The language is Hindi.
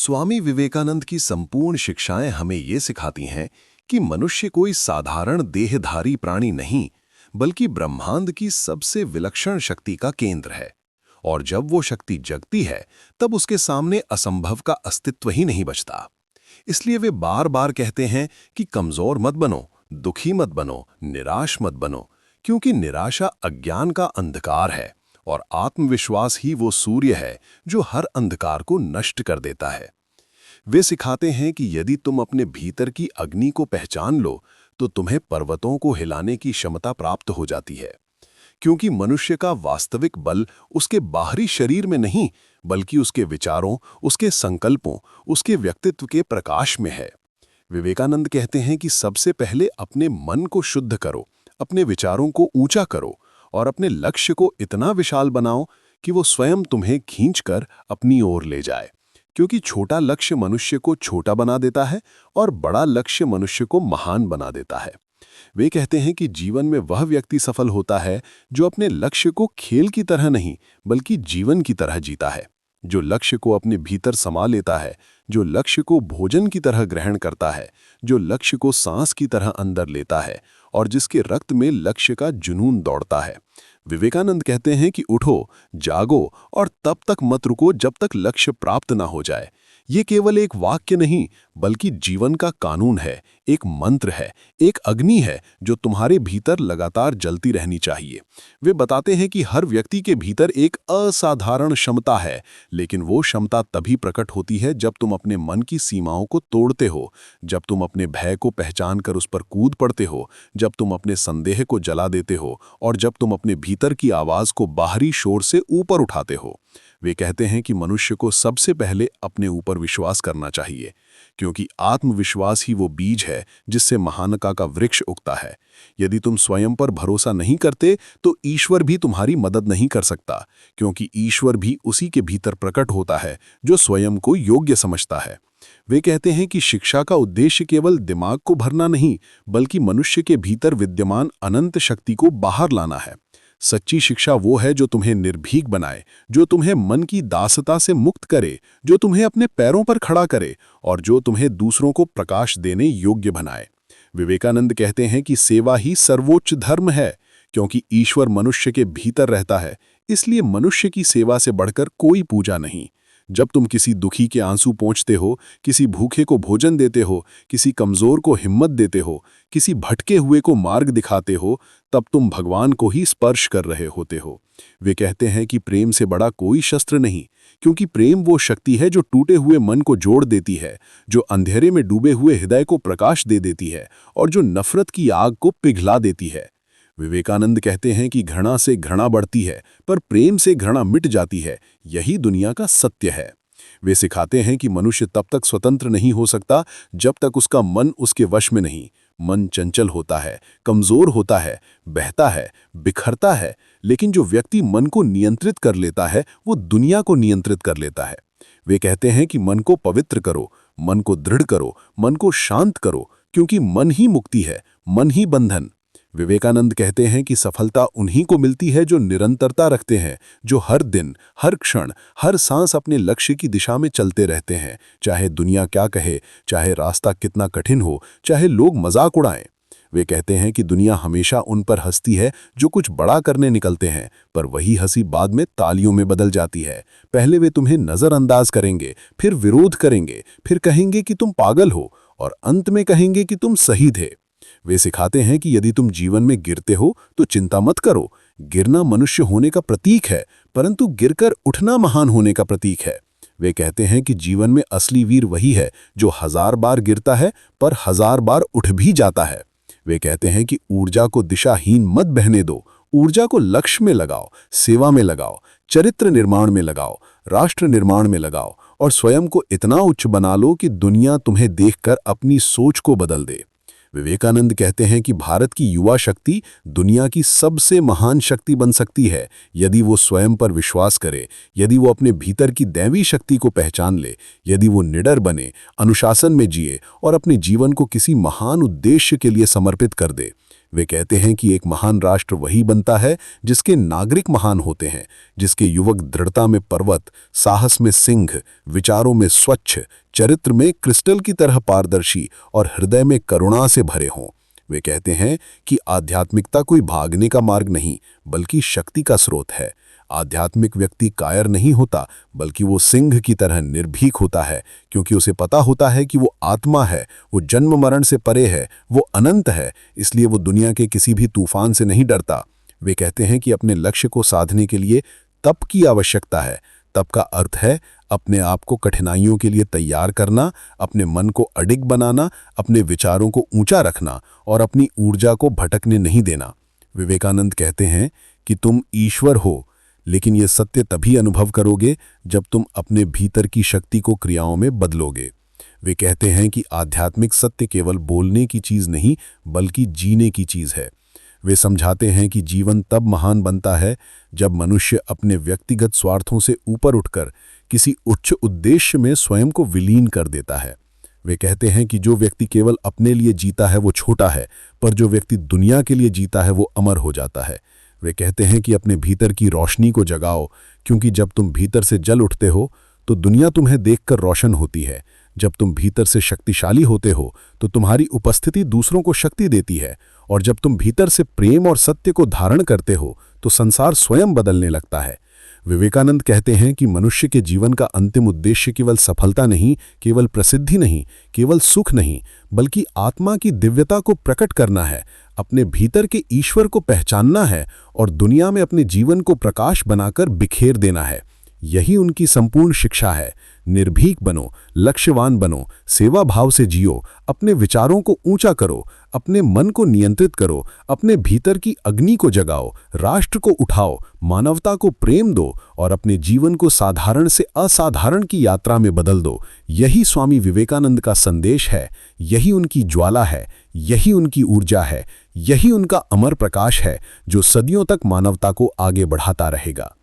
स्वामी विवेकानंद की संपूर्ण शिक्षाएं हमें ये सिखाती हैं कि मनुष्य कोई साधारण देहधारी प्राणी नहीं, बल्कि ब्रह्मांड की सबसे विलक्षण शक्ति का केंद्र है। और जब वो शक्ति जगती है, तब उसके सामने असंभव का अस्तित्व ही नहीं बचता। इसलिए वे बार बार कहते हैं कि कमजोर मत बनो, दुखी मत बनो, निराश मत बनो, क्योंकि निराशा अज्ञान का अंधकार है और आत्मविश्वास ही वो सूर्य है जो हर अंधकार को नष्ट कर देता है। वे सिखाते हैं कि यदि तुम अपने भीतर की अग्नि को पहचान लो, तो तुम्हें पर्वतों को हिलाने की क्षमता प्राप्त हो जाती है, क्योंकि मनुष्य का वास्तविक बल उसके बाहरी शरीर में नहीं, बल्कि उसके विचारों, उसके संकल्पों, उसके व्यक्तित्व के प्रकाश में है। विवेकानंद कहते हैं कि सबसे पहले अपने मन को शुद्ध करो, अपने विचारों को ऊंचा करो और अपने लक्ष्य को इतना विशाल बनाओ कि वो स्वयं तुम्हें खींचकर अपनी ओर ले जाए, क्योंकि छोटा लक्ष्य मनुष्य को छोटा बना देता है और बड़ा लक्ष्य मनुष्य को महान बना देता है। वे कहते हैं कि जीवन में वह व्यक्ति सफल होता है जो अपने लक्ष्य को खेल की तरह नहीं, बल्कि जीवन की तरह जीता है, जो लक्ष्य को अपने भीतर समा लेता है, जो लक्ष्य को भोजन की तरह ग्रहण करता है, जो लक्ष्य को सांस की तरह अंदर लेता है और जिसके रक्त में लक्ष्य का जुनून दौड़ता है। विवेकानंद कहते हैं कि उठो, जागो और तब तक मत रुको जब तक लक्ष्य प्राप्त ना हो जाए। ये केवल एक वाक्य नहीं, बल्कि जीवन का कानून है, एक मंत्र है, एक अग्नि है जो तुम्हारे भीतर लगातार जलती रहनी चाहिए। वे बताते हैं कि हर व्यक्ति के भीतर एक असाधारण क्षमता है, लेकिन वो क्षमता तभी प्रकट होती है जब तुम अपने मन की सीमाओं को तोड़ते हो, जब तुम अपने भय को पहचान कर उस पर कूद पड़ते हो, जब तुम अपने संदेह को जला देते हो और जब तुम अपने भीतर की आवाज को बाहरी शोर से ऊपर उठाते हो। वे कहते हैं कि मनुष्य को सबसे पहले अपने ऊपर विश्वास करना चाहिए, क्योंकि आत्मविश्वास ही वो बीज है जिससे महानता का वृक्ष उगता है। यदि तुम स्वयं पर भरोसा नहीं करते, तो ईश्वर भी तुम्हारी मदद नहीं कर सकता, क्योंकि ईश्वर भी उसी के भीतर प्रकट होता है जो स्वयं को योग्य समझता है। वे कहते हैं कि शिक्षा का उद्देश्य केवल दिमाग को भरना नहीं, बल्कि मनुष्य के भीतर विद्यमान अनंत शक्ति को बाहर लाना है। सच्ची शिक्षा वो है जो तुम्हें निर्भीक बनाए, जो तुम्हें मन की दासता से मुक्त करे, जो तुम्हें अपने पैरों पर खड़ा करे और जो तुम्हें दूसरों को प्रकाश देने योग्य बनाए। विवेकानंद कहते हैं कि सेवा ही सर्वोच्च धर्म है, क्योंकि ईश्वर मनुष्य के भीतर रहता है, इसलिए मनुष्य की सेवा से बढ़कर कोई पूजा नहीं। जब तुम किसी दुखी के आंसू पोंछते हो, किसी भूखे को भोजन देते हो, किसी कमजोर को हिम्मत देते हो, किसी भटके हुए को मार्ग दिखाते हो, तब तुम भगवान को ही स्पर्श कर रहे होते हो। वे कहते हैं कि प्रेम से बड़ा कोई शस्त्र नहीं, क्योंकि प्रेम वो शक्ति है जो टूटे हुए मन को जोड़ देती है, जो अंधेरे में डूबे हुए हृदय को प्रकाश दे देती है और जो नफरत की आग को पिघला देती है। विवेकानंद कहते हैं कि घृणा से घृणा बढ़ती है, पर प्रेम से घृणा मिट जाती है। यही दुनिया का सत्य है। वे सिखाते हैं कि मनुष्य तब तक स्वतंत्र नहीं हो सकता जब तक उसका मन उसके वश में नहीं। मन चंचल होता है, कमजोर होता है, बहता है, बिखरता है, लेकिन जो व्यक्ति मन को नियंत्रित कर लेता है, वो दुनिया को नियंत्रित कर लेता है। वे कहते हैं कि मन को पवित्र करो, मन को दृढ़ करो, मन को शांत करो, क्योंकि मन ही मुक्ति है, मन ही बंधन। विवेकानंद कहते हैं कि सफलता उन्हीं को मिलती है जो निरंतरता रखते हैं, जो हर दिन, हर क्षण, हर सांस अपने लक्ष्य की दिशा में चलते रहते हैं, चाहे दुनिया क्या कहे, चाहे रास्ता कितना कठिन हो, चाहे लोग मजाक उड़ाएं। वे कहते हैं कि दुनिया हमेशा उन पर हंसती है जो कुछ बड़ा करने निकलते हैं, पर वही हंसी बाद में तालियों में बदल जाती है। पहले वे तुम्हें नज़रअंदाज करेंगे, फिर विरोध करेंगे, फिर कहेंगे कि तुम पागल हो और अंत में कहेंगे कि तुम सही थे। वे सिखाते हैं कि यदि तुम जीवन में गिरते हो तो चिंता मत करो। गिरना मनुष्य होने का प्रतीक है, परंतु गिरकर उठना महान होने का प्रतीक है। वे कहते हैं कि जीवन में असली वीर वही है जो 1000 बार गिरता है पर 1000 बार उठ भी जाता है। वे कहते हैं कि ऊर्जा को दिशाहीन मत बहने दो, ऊर्जा को लक्ष्य में लगाओ, सेवा में लगाओ, चरित्र निर्माण में लगाओ, राष्ट्र निर्माण में लगाओ और स्वयं को इतना उच्च बना लो कि दुनिया तुम्हें देखकर अपनी सोच को बदल दे। विवेकानंद कहते हैं कि भारत की युवा शक्ति दुनिया की सबसे महान शक्ति बन सकती है यदि वो स्वयं पर विश्वास करे, यदि वो अपने भीतर की दैवी शक्ति को पहचान ले, यदि वो निडर बने, अनुशासन में जिए और अपने जीवन को किसी महान उद्देश्य के लिए समर्पित कर दे। वे कहते हैं कि एक महान राष्ट्र वही बनता है जिसके नागरिक महान होते हैं, जिसके युवक दृढ़ता में पर्वत, साहस में सिंह, विचारों में स्वच्छ, चरित्र में क्रिस्टल की तरह पारदर्शी और हृदय में करुणा से भरे हों। वे कहते हैं कि आध्यात्मिकता कोई भागने का मार्ग नहीं, बल्कि शक्ति का स्रोत है। आध्यात्मिक व्यक्ति कायर नहीं होता, बल्कि वो सिंह की तरह निर्भीक होता है, क्योंकि उसे पता होता है कि वो आत्मा है, वो जन्म मरण से परे है, वो अनंत है, इसलिए वो दुनिया के किसी भी तूफान से नहीं डरता। वे कहते हैं कि अपने लक्ष्य को साधने के लिए तप की आवश्यकता है। तप का अर्थ है अपने आप को कठिनाइयों के लिए तैयार करना, अपने मन को अडिग बनाना, अपने विचारों को ऊंचा रखना और अपनी ऊर्जा को भटकने नहीं देना। विवेकानंद कहते हैं कि तुम ईश्वर हो, लेकिन ये सत्य तभी अनुभव करोगे जब तुम अपने भीतर की शक्ति को क्रियाओं में बदलोगे। वे कहते हैं कि आध्यात्मिक सत्य केवल बोलने की चीज नहीं, बल्कि जीने की चीज है। वे समझाते हैं कि जीवन तब महान बनता है जब मनुष्य अपने व्यक्तिगत स्वार्थों से ऊपर उठकर किसी उच्च उद्देश्य में स्वयं को विलीन कर देता है। वे कहते हैं कि जो व्यक्ति केवल अपने लिए जीता है वो छोटा है, पर जो व्यक्ति दुनिया के लिए जीता है वो अमर हो जाता है। वे कहते हैं कि अपने भीतर की रोशनी को जगाओ, क्योंकि जब तुम भीतर से जल उठते हो तो दुनिया तुम्हें देखकर रोशन होती है। जब तुम भीतर से शक्तिशाली होते हो तो तुम्हारी उपस्थिति दूसरों को शक्ति देती है, और जब तुम भीतर से प्रेम और सत्य को धारण करते हो तो संसार स्वयं बदलने लगता है। विवेकानंद कहते हैं कि मनुष्य के जीवन का अंतिम उद्देश्य केवल सफलता नहीं, केवल प्रसिद्धि नहीं, केवल सुख नहीं, बल्कि आत्मा की दिव्यता को प्रकट करना है, अपने भीतर के ईश्वर को पहचानना है और दुनिया में अपने जीवन को प्रकाश बनाकर बिखेर देना है। यही उनकी संपूर्ण शिक्षा है। निर्भीक बनो, लक्ष्यवान बनो, सेवा भाव से जियो, अपने विचारों को ऊंचा करो, अपने मन को नियंत्रित करो, अपने भीतर की अग्नि को जगाओ, राष्ट्र को उठाओ, मानवता को प्रेम दो और अपने जीवन को साधारण से असाधारण की यात्रा में बदल दो। यही स्वामी विवेकानंद का संदेश है, यही उनकी ज्वाला है, यही उनकी ऊर्जा है, यही उनका अमर प्रकाश है जो सदियों तक मानवता को आगे बढ़ाता रहेगा।